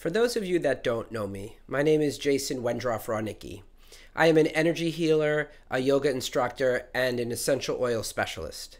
For those of you that don't know me, my name is Jason Wendroff-Raunicki. I am an energy healer, a yoga instructor, and an essential oil specialist.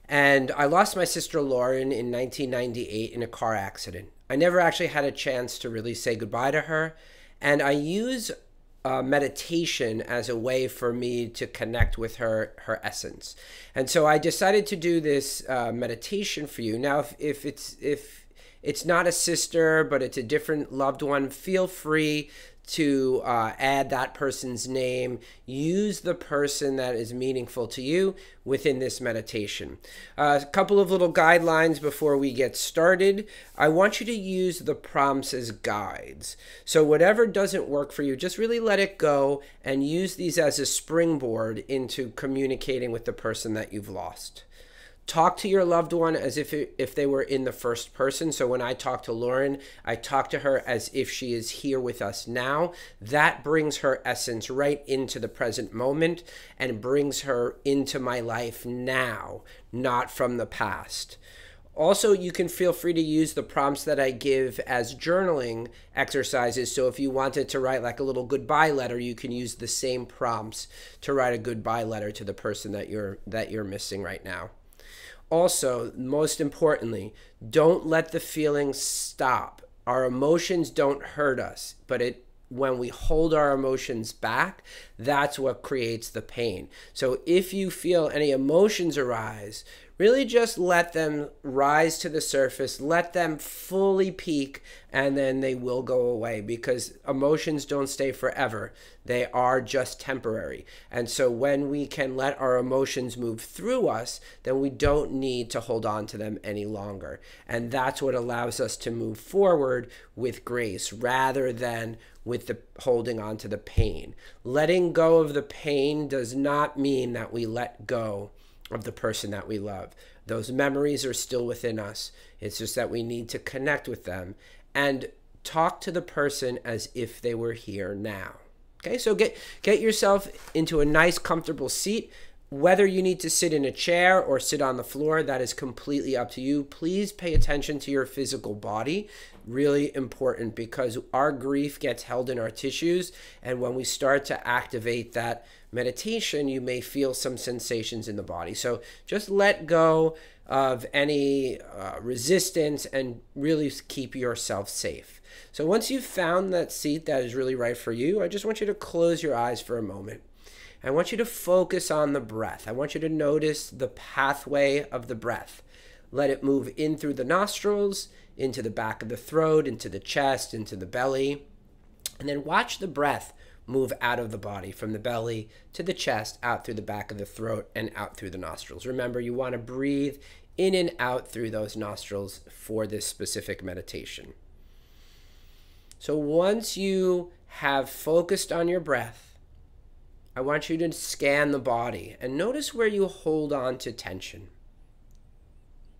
And I lost my sister Lauren in 1998 in a car accident. I never actually had a chance to really say goodbye to her, and I use meditation as a way for me to connect with her essence. And so I decided to do this meditation for you. Now, if it's not a sister, but it's a different loved one, feel free to add that person's name. Use the person that is meaningful to you within this meditation. A couple of little guidelines before we get started. I want you to use the prompts as guides. So whatever doesn't work for you, just really let it go and use these as a springboard into communicating with the person that you've lost. Talk to your loved one as if they were in the first person. So when I talk to Lauren, I talk to her as if she is here with us now. That brings her essence right into the present moment and brings her into my life now, not from the past. Also, you can feel free to use the prompts that I give as journaling exercises. So if you wanted to write like a little goodbye letter, you can use the same prompts to write a goodbye letter to the person that you're missing right now. Also, most importantly, don't let the feelings stop. Our emotions don't hurt us, but when we hold our emotions back, that's what creates the pain. So if you feel any emotions arise, really just let them rise to the surface, let them fully peak, and then they will go away, because emotions don't stay forever. They are just temporary. And so when we can let our emotions move through us, then we don't need to hold on to them any longer. And that's what allows us to move forward with grace rather than with the holding on to the pain. Letting go of the pain does not mean that we let go of the person that we love. Those memories are still within us. It's just that we need to connect with them and talk to the person as if they were here now. Okay, so get yourself into a nice, comfortable seat. Whether you need to sit in a chair or sit on the floor, that is completely up to you. Please pay attention to your physical body. Really important, because our grief gets held in our tissues, and when we start to activate that meditation, you may feel some sensations in the body. So just let go of any resistance and really keep yourself safe. So once you've found that seat that is really right for you, I just want you to close your eyes for a moment. I want you to focus on the breath. I want you to notice the pathway of the breath. Let it move in through the nostrils, into the back of the throat, into the chest, into the belly. And then watch the breath move out of the body, from the belly to the chest, out through the back of the throat, and out through the nostrils. Remember, you want to breathe in and out through those nostrils for this specific meditation. So once you have focused on your breath, I want you to scan the body and notice where you hold on to tension.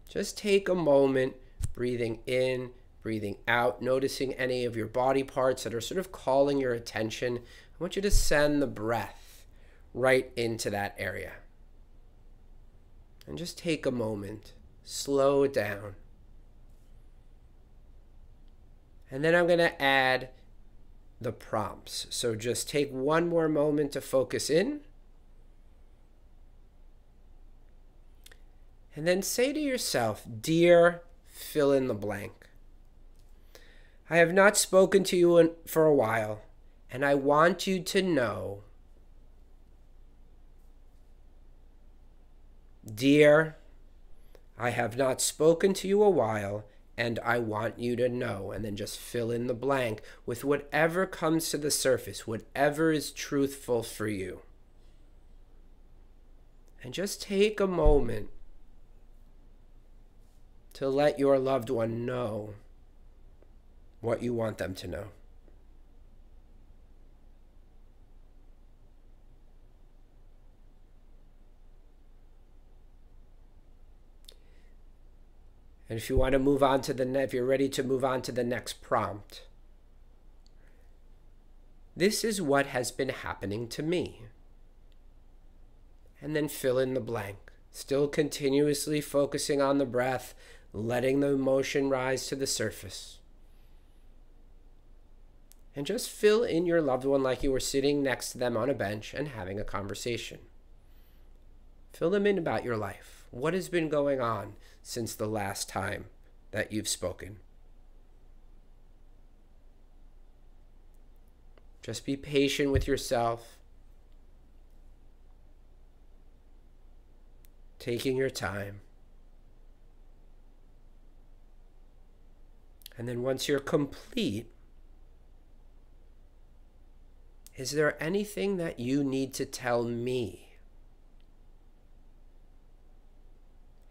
Just take a moment, breathing in, breathing out, noticing any of your body parts that are sort of calling your attention. I want you to send the breath right into that area. And just take a moment, slow it down. And then I'm going to add the prompts. So just take one more moment to focus in. And then say to yourself, "Dear, fill in the blank. I have not spoken to you for a while, and I want you to know." Dear, I have not spoken to you a while, and I want you to know. And then just fill in the blank with whatever comes to the surface, whatever is truthful for you. And just take a moment to let your loved one know what you want them to know. And if you want to move on to if you're ready to move on to the next prompt, this is what has been happening to me. And then fill in the blank, still continuously focusing on the breath, letting the emotion rise to the surface. And just fill in your loved one like you were sitting next to them on a bench and having a conversation. Fill them in about your life. What has been going on since the last time that you've spoken? Just be patient with yourself, taking your time. And then once you're complete, is there anything that you need to tell me?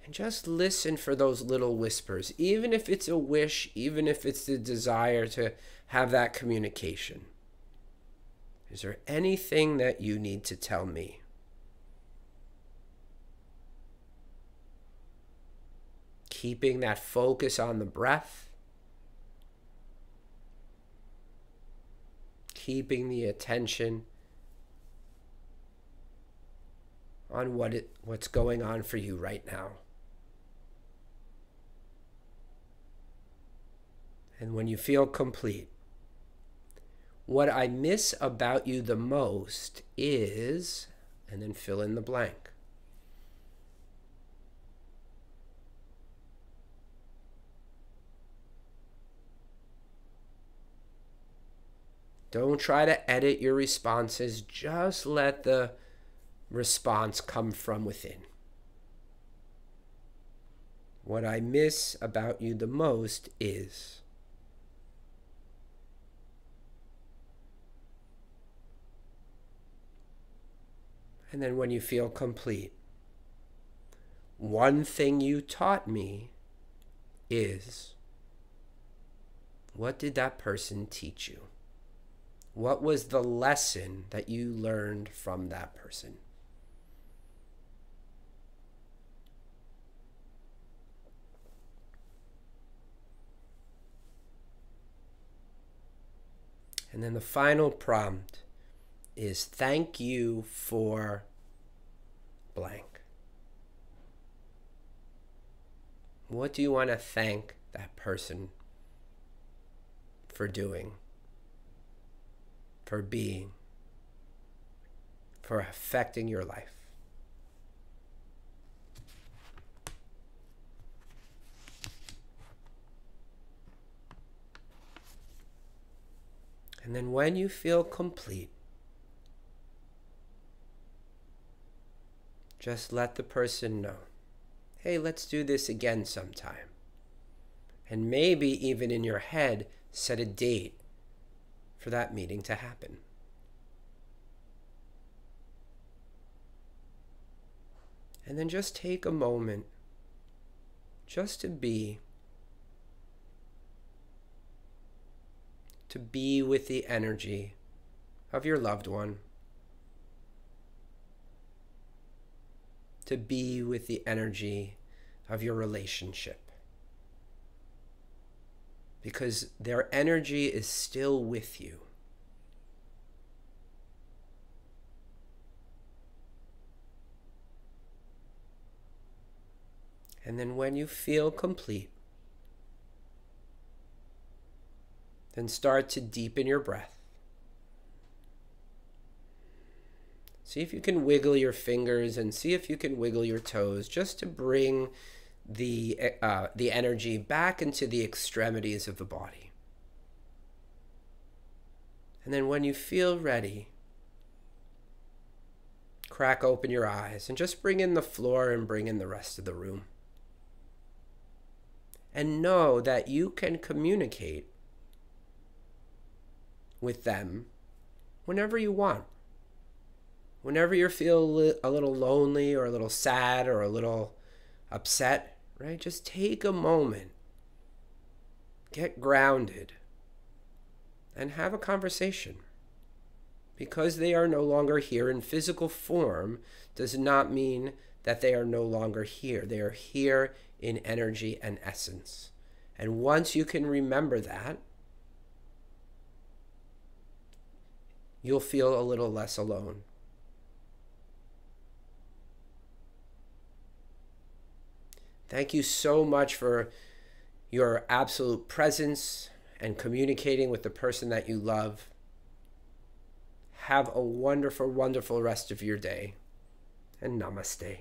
And just listen for those little whispers, even if it's a wish, even if it's the desire to have that communication. Is there anything that you need to tell me? Keeping that focus on the breath. Keeping the attention on what's going on for you right now. And when you feel complete, what I miss about you the most is, and then fill in the blank. Don't try to edit your responses. Just let the response come from within. What I miss about you the most is. And then when you feel complete, one thing you taught me is, what did that person teach you? What was the lesson that you learned from that person? And then the final prompt is thank you for blank. What do you want to thank that person for doing, for being, for affecting your life? And then when you feel complete, just let the person know, hey, let's do this again sometime. And maybe even in your head, set a date for that meeting to happen. And then just take a moment just to be with the energy of your loved one, to be with the energy of your relationship, because their energy is still with you. And then when you feel complete, then start to deepen your breath. See if you can wiggle your fingers and see if you can wiggle your toes, just to bring the energy back into the extremities of the body. And then when you feel ready, crack open your eyes and just bring in the floor and bring in the rest of the room. And know that you can communicate with them whenever you want. Whenever you feel a little lonely or a little sad or a little upset, right? Just take a moment, get grounded, and have a conversation. Because they are no longer here in physical form does not mean that they are no longer here. They are here in energy and essence. And once you can remember that, you'll feel a little less alone. Thank you so much for your absolute presence and communicating with the person that you love. Have a wonderful, wonderful rest of your day, and namaste.